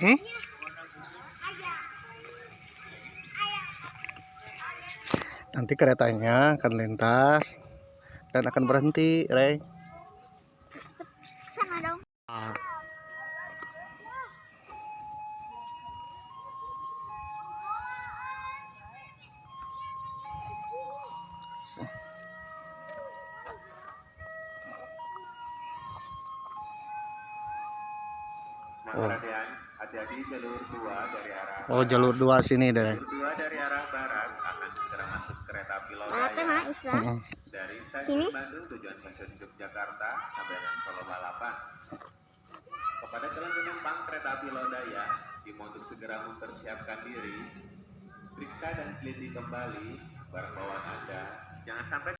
Hmm? Nanti keretanya akan lintas dan akan berhenti, Rey. Sana dong. Oh. Hati-hati jalur 2 dari arah Oh, jalur 2 sini deh. jalur 2 dari arah barat akan segera masuk kereta api Tengah Lodaya Isa. dari Sini. stasiun Bandung tujuan stasiun Yogyakarta sampai dengan Solo Balapan. Kepada calon penumpang kereta api Lodaya diimbau untuk segera mempersiapkan diri, periksa dan teliti kembali barang bawaan Anda. Jangan sampai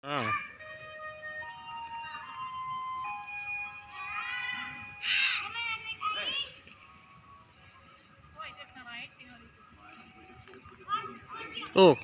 Ah. Oh.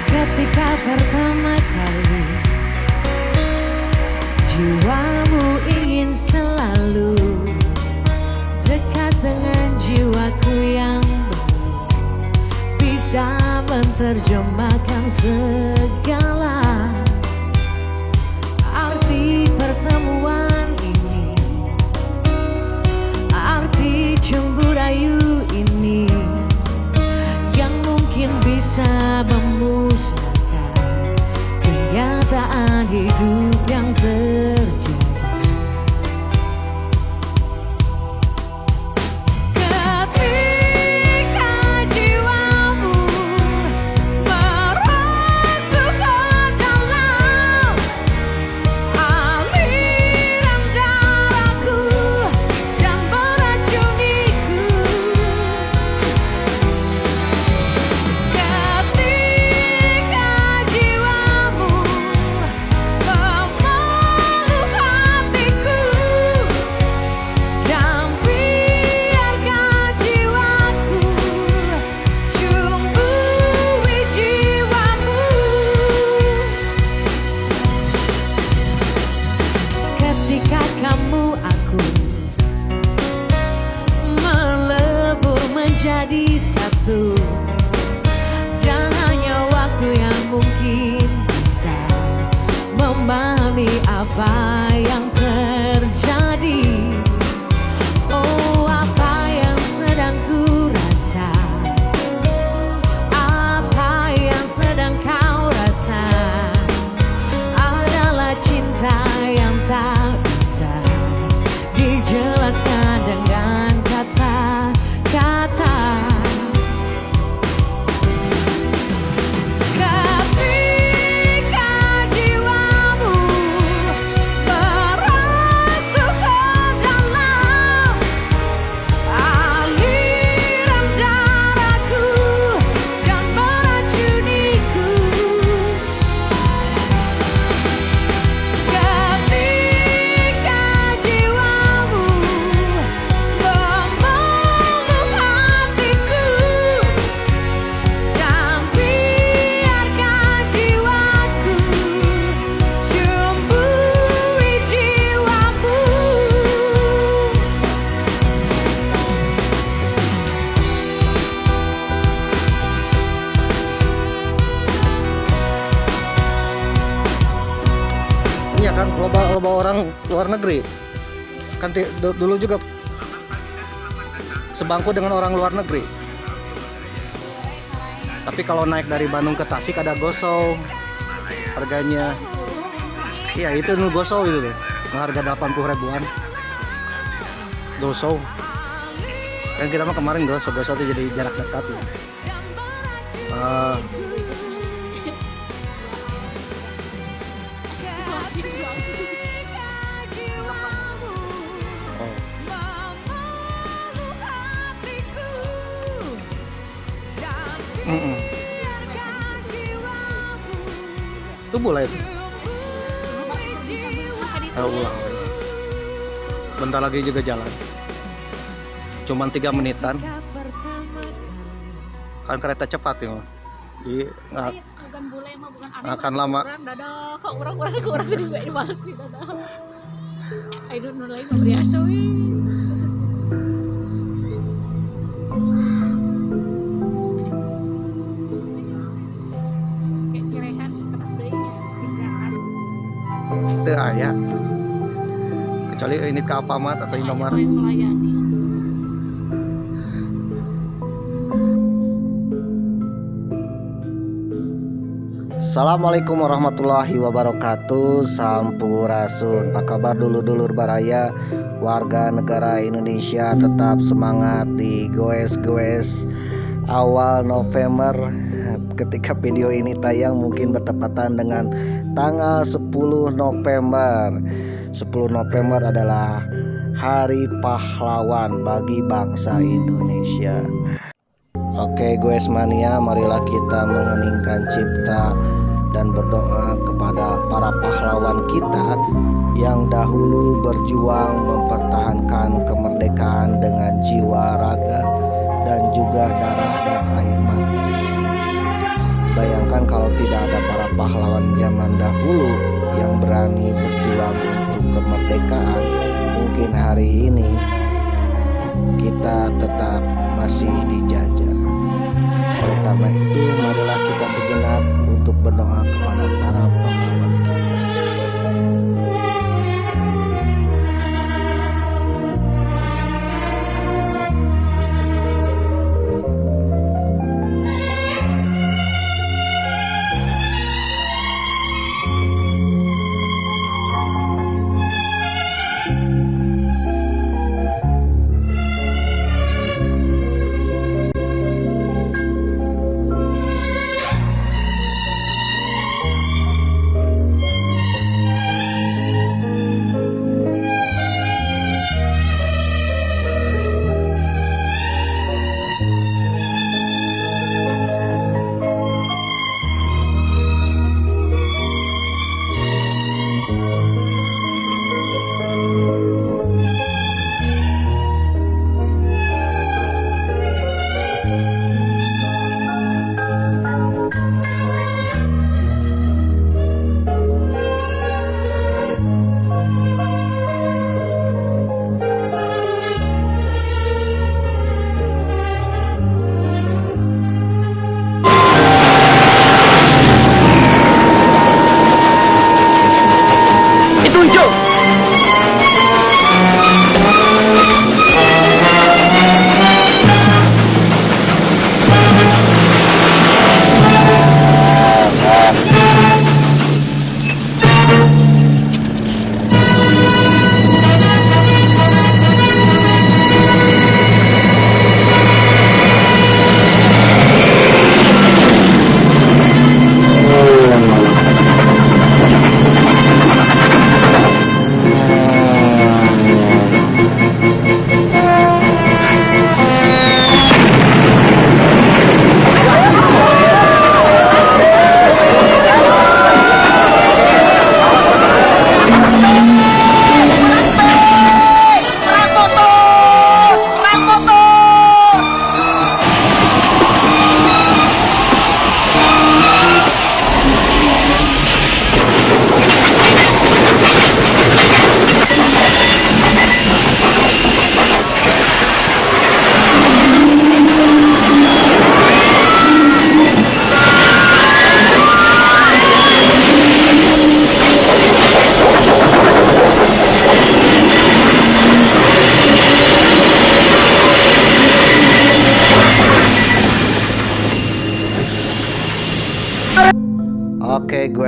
Ketika pertama kali jiwamu ingin selalu dekat dengan jiwaku yang bisa menerjemahkan segala arti pertemuan ini, arti cemburayu ini yang mungkin bisa memusnahkan kenyataan hidup yang terjadi. Ketika jiwamu merasuk ke dalam aliran darahku dan meracuniku. Ketika jiwamu kan loba orang luar negeri. Kan dulu juga sebangku dengan orang luar negeri. Tapi kalau naik dari Bandung ke Tasik ada Gosow. Harganya iya itu dulu Gosow itu deh. Harga 80 ribuan. Gosow. Kan kita mah kemarin Gosow itu jadi jarak dekat ya. Itu boleh itu. Ulang. Bentar lagi juga jalan. Cuman 3 menitan. Kan kereta cepat ya. Jadi bukan bule mah bukan aneh. akan lama. Orang dadah, kok orang juga dibahas di dadah. Ayo nu lain mah biasa we. Kayak kirehan sekarang deui nya pikiran. Teu aya. Kecuali ini ke Alfamart atau Indomaret. Yang melayani. Assalamualaikum warahmatullahi wabarakatuh. Sampurasun. Apa kabar dulur-dulur baraya, warga negara Indonesia? Tetap semangat di goes awal November. Ketika video ini tayang mungkin bertepatan dengan tanggal 10 November. 10 November adalah Hari Pahlawan bagi bangsa Indonesia. Oke guys mania, marilah kita mengeningkan cipta dan berdoa kepada para pahlawan kita yang dahulu berjuang mempertahankan kemerdekaan dengan jiwa, raga, dan juga darah dan air mata. Bayangkan kalau tidak ada para pahlawan zaman dahulu yang berani berjuang untuk kemerdekaan, mungkin hari ini kita tetap masih dijajah. Oleh karena itu, marilah kita sejenak untuk berdoa kepada para pahlawan kita.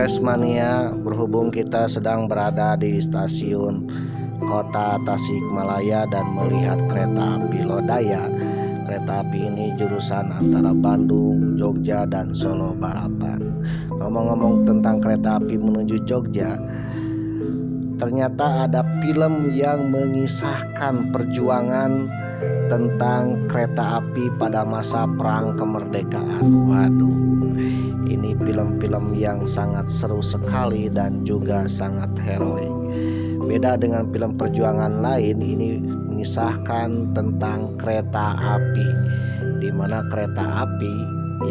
Pressmania, berhubung kita sedang berada di stasiun Kota Tasikmalaya dan melihat kereta api Lodaya. Kereta api ini jurusan antara Bandung, Jogja, dan Solo Balapan. Ngomong-ngomong tentang kereta api menuju Jogja, ternyata ada film yang mengisahkan perjuangan tentang kereta api pada masa perang kemerdekaan. Waduh, ini film-film yang sangat seru sekali dan juga sangat heroik. Beda dengan film perjuangan lain, ini mengisahkan tentang kereta api, di mana kereta api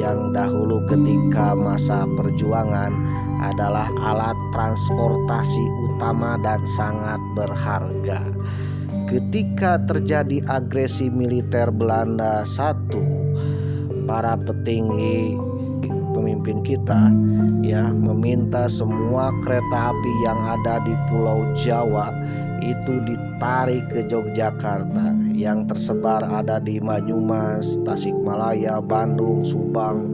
yang dahulu ketika masa perjuangan adalah alat transportasi utama dan sangat berharga. Ketika terjadi agresi militer Belanda para petinggi pemimpin kita meminta semua kereta api yang ada di Pulau Jawa itu ditarik ke Yogyakarta, yang tersebar ada di Banyumas, Tasikmalaya, Bandung, Subang,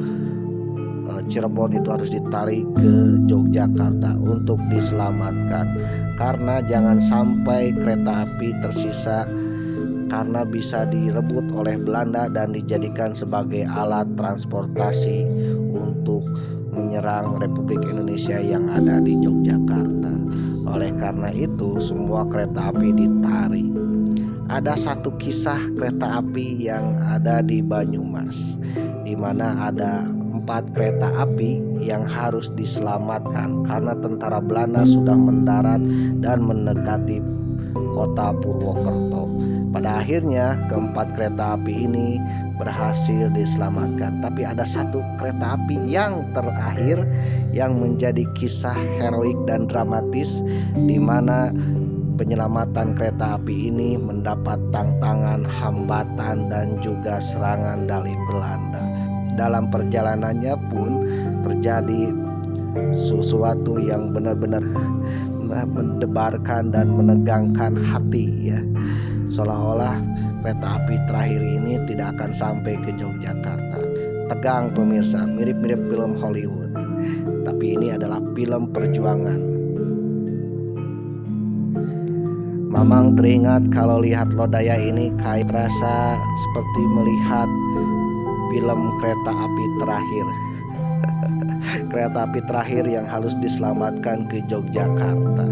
Cirebon, itu harus ditarik ke Yogyakarta untuk diselamatkan, karena jangan sampai kereta api tersisa karena bisa direbut oleh Belanda dan dijadikan sebagai alat transportasi untuk menyerang Republik Indonesia yang ada di Yogyakarta. Oleh karena itu semua kereta api ditarik. Ada satu kisah kereta api yang ada di Banyumas, di mana ada 4 kereta api yang harus diselamatkan karena tentara Belanda sudah mendarat dan mendekati kota Purwokerto. Pada akhirnya keempat kereta api ini berhasil diselamatkan. Tapi ada satu kereta api yang terakhir yang menjadi kisah heroik dan dramatis, di mana penyelamatan kereta api ini mendapat tantangan, hambatan, dan juga serangan dari Belanda. Dalam perjalanannya pun terjadi sesuatu yang benar-benar mendebarkan dan menegangkan hati, seolah-olah kereta api terakhir ini tidak akan sampai ke Yogyakarta. Tegang pemirsa, mirip-mirip film Hollywood, tapi ini adalah film perjuangan. Mamang teringat kalau lihat Lodaya ini kayak rasa seperti melihat film kereta api terakhir. Kereta api terakhir yang harus diselamatkan ke Yogyakarta.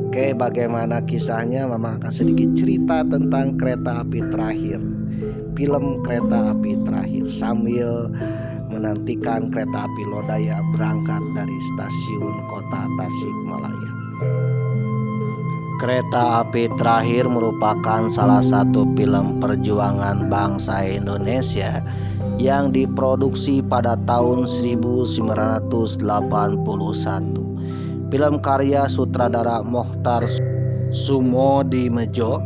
Oke, bagaimana kisahnya? Mama akan sedikit cerita tentang kereta api terakhir, film kereta api terakhir, sambil menantikan kereta api Lodaya berangkat dari stasiun Kota Tasikmalaya. Kereta api terakhir merupakan salah satu film perjuangan bangsa Indonesia yang diproduksi pada tahun 1981. Film karya sutradara Mokhtar Sumodimejo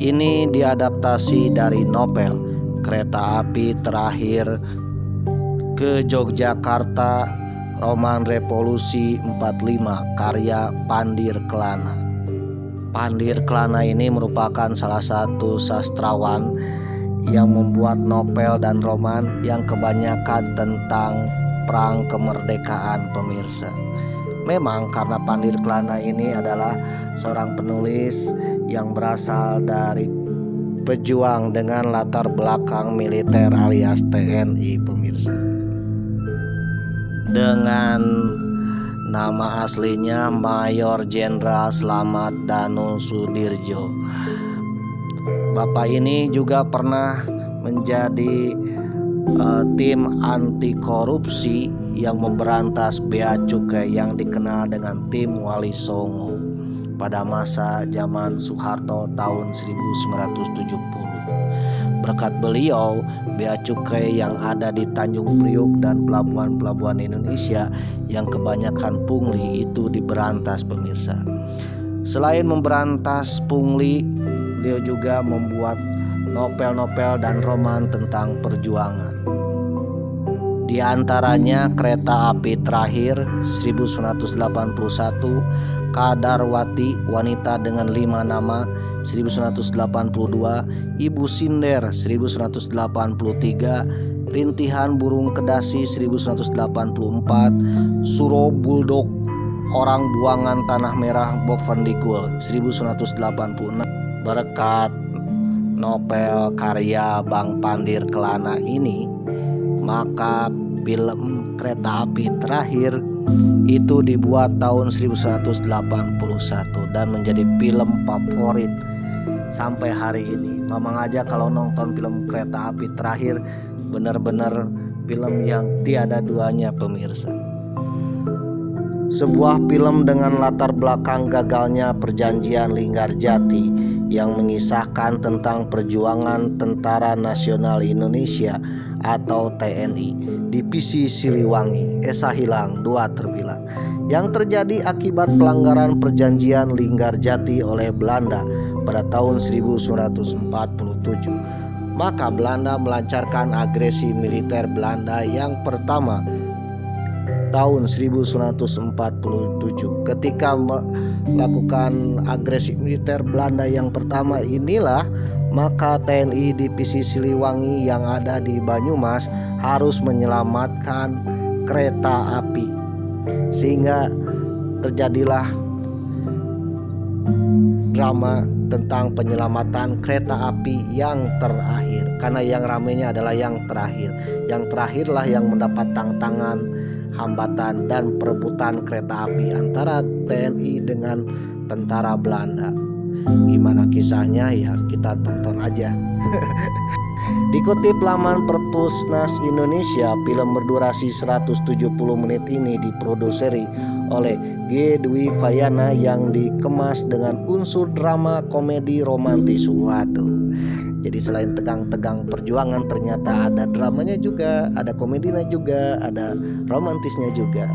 ini diadaptasi dari novel Kereta Api Terakhir ke Yogyakarta, roman Revolusi 45 karya Pandir Kelana. Pandir Kelana ini merupakan salah satu sastrawan yang membuat novel dan roman yang kebanyakan tentang perang kemerdekaan pemirsa. Memang karena Pandir Kelana ini adalah seorang penulis yang berasal dari pejuang dengan latar belakang militer alias TNI pemirsa. Dengan nama aslinya Mayor Jenderal Slamet Danu Sudirjo. Bapak ini juga pernah menjadi tim anti korupsi yang memberantas bea cukai yang dikenal dengan tim Wali Songo pada masa zaman Soeharto tahun 1970. Berkat beliau, bea cukai yang ada di Tanjung Priuk dan pelabuhan-pelabuhan Indonesia yang kebanyakan pungli itu diberantas pemirsa. Selain memberantas pungli, beliau juga membuat novel-novel dan roman tentang perjuangan. Di antaranya Kereta Api Terakhir 1981, Kadarwati Wanita dengan 5 Nama 1982, Ibu Sinder 1983, Rintihan Burung Kedasi 1984, Suro Bulldog, Orang Buangan Tanah Merah Bob van de Gool 1986. Berkat novel karya Bang Pandir Kelana ini, maka film Kereta Api Terakhir itu dibuat tahun 1981 dan menjadi film favorit sampai hari ini. Mamang aja kalau nonton film Kereta Api Terakhir, benar-benar film yang tiada duanya pemirsa. Sebuah film dengan latar belakang gagalnya perjanjian Linggarjati yang mengisahkan tentang perjuangan Tentara Nasional Indonesia atau TNI Divisi Siliwangi, Esa Hilang Dua Terbilang, yang terjadi akibat pelanggaran perjanjian Linggarjati oleh Belanda pada tahun 1947. Maka Belanda melancarkan agresi militer Belanda yang pertama tahun 1947. Ketika melakukan agresi militer Belanda yang pertama inilah, maka TNI Divisi Siliwangi yang ada di Banyumas harus menyelamatkan kereta api, sehingga terjadilah drama tentang penyelamatan kereta api yang terakhir, karena yang ramainya adalah yang terakhir. Yang terakhirlah yang mendapat tantangan, hambatan dan perebutan kereta api antara TNI dengan tentara Belanda. Gimana kisahnya ya kita tonton aja. Dikutip laman Perpusnas Indonesia, film berdurasi 170 menit ini diproduseri oleh G. Dwi Fayana yang dikemas dengan unsur drama komedi romantis. Waduh. Jadi selain tegang-tegang perjuangan, ternyata ada dramanya juga, ada komedinya juga, ada romantisnya juga.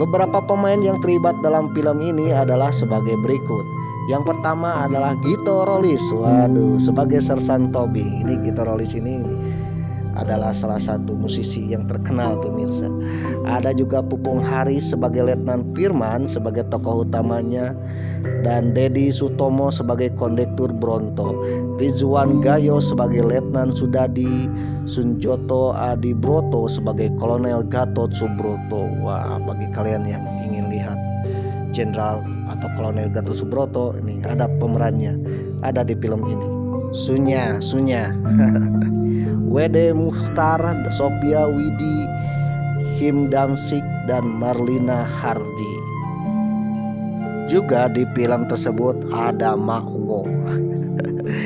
Beberapa pemain yang terlibat dalam film ini adalah sebagai berikut. Yang pertama adalah Gito Rolis, waduh, sebagai Sersan Tobing. Ini Gito Rolis ini adalah salah satu musisi yang terkenal pemirsa. Ada juga Pupung Haris sebagai Letnan Firman sebagai tokoh utamanya, dan Dedi Sutomo sebagai kondektur Bronto, Rizwan Gayo sebagai Letnan Sudadi, Sunjoto Adibroto sebagai Kolonel Gatot Subroto. Wah, bagi kalian yang ingin lihat Jenderal atau Kolonel Gatot Subroto, ini ada pemerannya, ada di film ini. Sunya Wede Mukhtar, Sophia Widi, Him Damsik dan Marlina Hardi. Juga di film tersebut ada Mak Wo.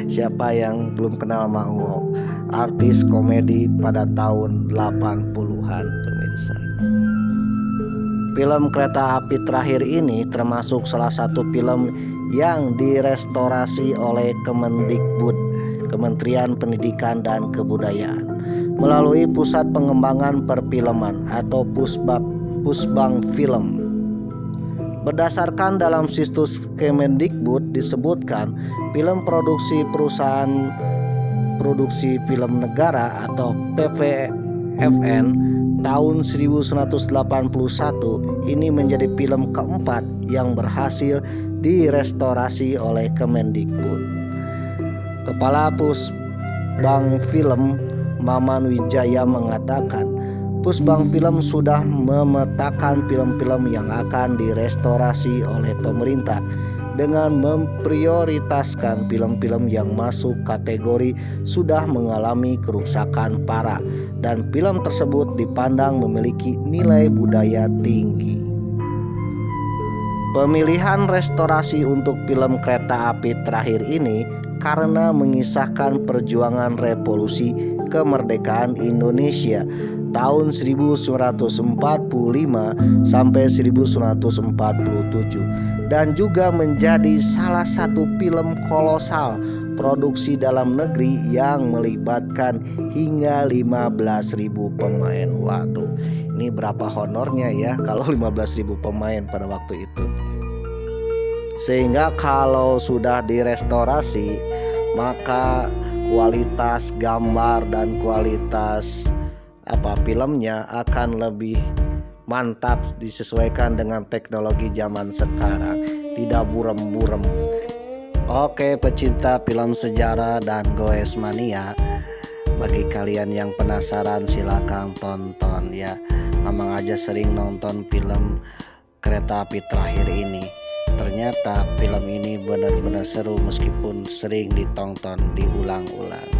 Siapa yang belum kenal Mak Wo? Artis komedi pada tahun 80-an pemirsa. Film Kereta Api Terakhir ini termasuk salah satu film yang direstorasi oleh Kemendikbud, Kementerian Pendidikan dan Kebudayaan, melalui Pusat Pengembangan Perfilman atau Pusbang Film. Berdasarkan dalam situs Kemendikbud disebutkan, film produksi Perusahaan Produksi Film Negara atau PVFN tahun 1981 ini menjadi film keempat yang berhasil direstorasi oleh Kemendikbud. Kepala Pusbang Film Maman Wijaya mengatakan, Pusbang Film sudah memetakan film-film yang akan direstorasi oleh pemerintah dengan memprioritaskan film-film yang masuk kategori sudah mengalami kerusakan parah dan film tersebut dipandang memiliki nilai budaya tinggi. Pemilihan restorasi untuk film Kereta Api Terakhir ini karena mengisahkan perjuangan revolusi kemerdekaan Indonesia tahun 1945 sampai 1947 dan juga menjadi salah satu film kolosal produksi dalam negeri yang melibatkan hingga 15.000 pemain. Waduh, ini berapa honornya ya kalau 15.000 pemain pada waktu itu. Sehingga kalau sudah direstorasi, maka kualitas gambar dan kualitas filmnya akan lebih mantap disesuaikan dengan teknologi zaman sekarang, tidak burem-burem. Oke pecinta film sejarah dan goes mania, Bagi kalian yang penasaran silakan tonton ya. Mamang aja sering nonton film Kereta Api Terakhir ini. Ternyata film ini benar-benar seru meskipun sering ditonton diulang-ulang.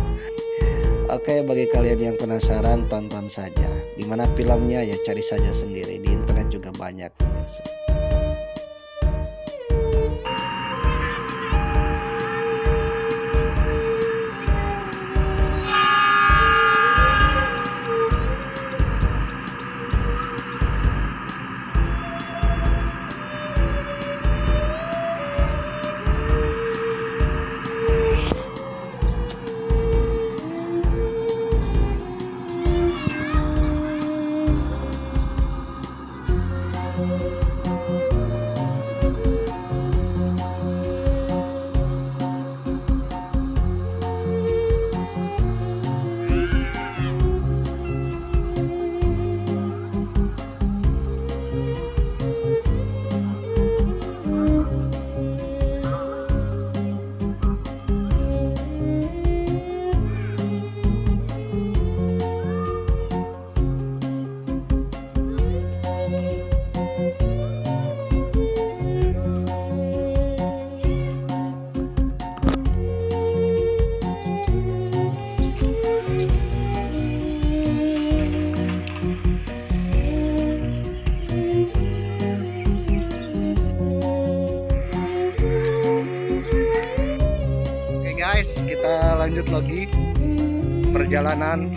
Oke, bagi kalian yang penasaran tonton saja. Dimana filmnya ya cari saja sendiri, di internet juga banyak. Guys, kita lanjut lagi perjalanan